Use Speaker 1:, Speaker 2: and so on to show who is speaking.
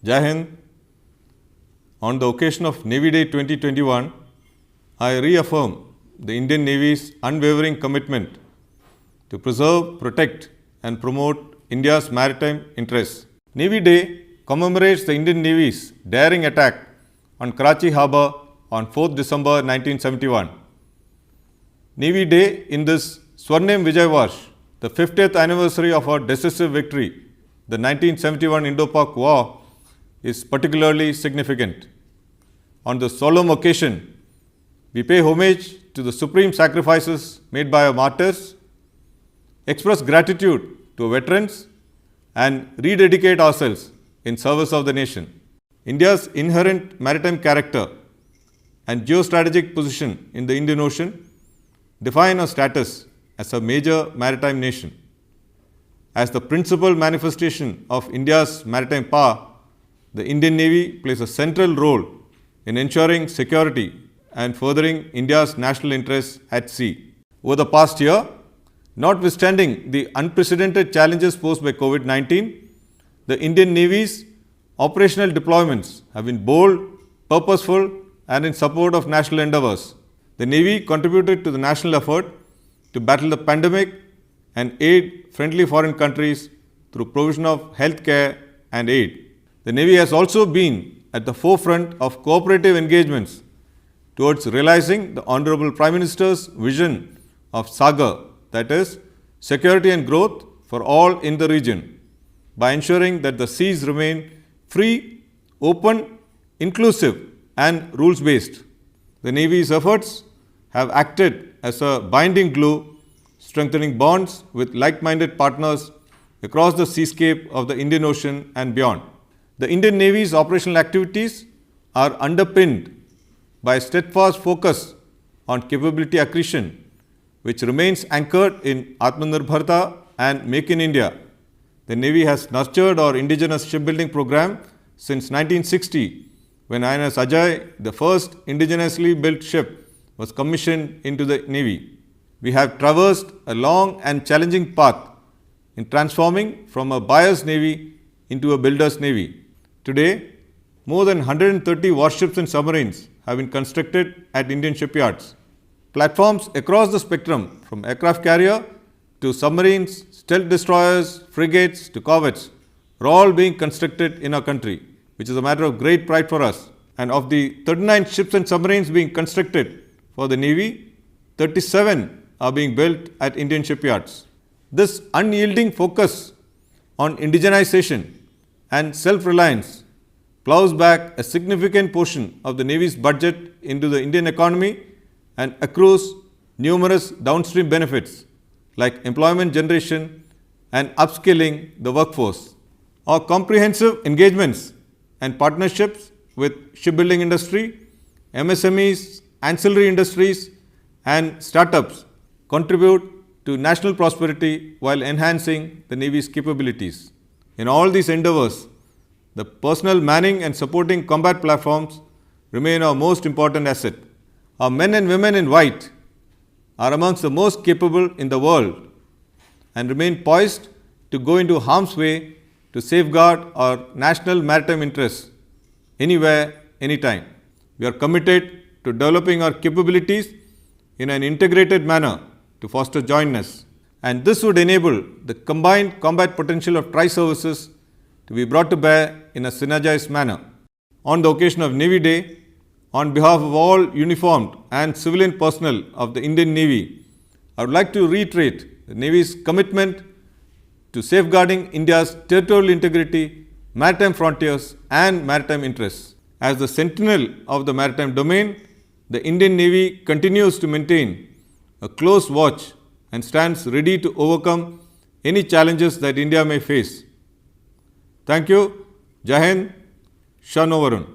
Speaker 1: Jai Hind. On the occasion of Navy Day 2021, I reaffirm the Indian Navy's unwavering commitment to preserve, protect and promote India's maritime interests. Navy Day commemorates the Indian Navy's daring attack on Karachi Harbour on 4th December 1971. Navy Day in this Swarnim Vijay Varsh, the 50th anniversary of our decisive victory, the 1971 Indo-Pak War, is particularly significant. On this solemn occasion, we pay homage to the supreme sacrifices made by our martyrs, express gratitude to our veterans, and rededicate ourselves in service of the nation. India's inherent maritime character and geostrategic position in the Indian Ocean define our status as a major maritime nation. As the principal manifestation of India's maritime power, the Indian Navy plays a central role in ensuring security and furthering India's national interests at sea. Over the past year, notwithstanding the unprecedented challenges posed by COVID-19, the Indian Navy's operational deployments have been bold, purposeful, and in support of national endeavours. The Navy contributed to the national effort to battle the pandemic and aid friendly foreign countries through provision of health care and aid. The Navy has also been at the forefront of cooperative engagements towards realizing the Honourable Prime Minister's vision of SAGAR, that is, security and growth for all in the region, by ensuring that the seas remain free, open, inclusive and rules-based. The Navy's efforts have acted as a binding glue, strengthening bonds with like-minded partners across the seascape of the Indian Ocean and beyond. The Indian Navy's operational activities are underpinned by a steadfast focus on capability accretion, which remains anchored in Atmanirbharta and Make in India. The Navy has nurtured our indigenous shipbuilding program since 1960, when INS Ajay, the first indigenously built ship, was commissioned into the Navy. We have traversed a long and challenging path in transforming from a buyer's Navy into a builder's Navy. Today, more than 130 warships and submarines have been constructed at Indian shipyards. Platforms across the spectrum, from aircraft carrier to submarines, stealth destroyers, frigates to corvettes, are all being constructed in our country, which is a matter of great pride for us. And of the 39 ships and submarines being constructed for the Navy, 37 are being built at Indian shipyards. This unyielding focus on indigenization and self-reliance plows back a significant portion of the Navy's budget into the Indian economy and accrues numerous downstream benefits like employment generation and upskilling the workforce. Our comprehensive engagements and partnerships with shipbuilding industry, MSMEs, ancillary industries and startups contribute to national prosperity while enhancing the Navy's capabilities. In all these endeavours, the personnel manning and supporting combat platforms remain our most important asset. Our men and women in white are amongst the most capable in the world and remain poised to go into harm's way to safeguard our national maritime interests anywhere, anytime. We are committed to developing our capabilities in an integrated manner to foster jointness, and this would enable the combined combat potential of tri-services to be brought to bear in a synergized manner. On the occasion of Navy Day, on behalf of all uniformed and civilian personnel of the Indian Navy, I would like to reiterate the Navy's commitment to safeguarding India's territorial integrity, maritime frontiers and maritime interests. As the sentinel of the maritime domain, the Indian Navy continues to maintain a close watch and stands ready to overcome any challenges that India may face. Thank you. Jai Hind. Shah No Varun.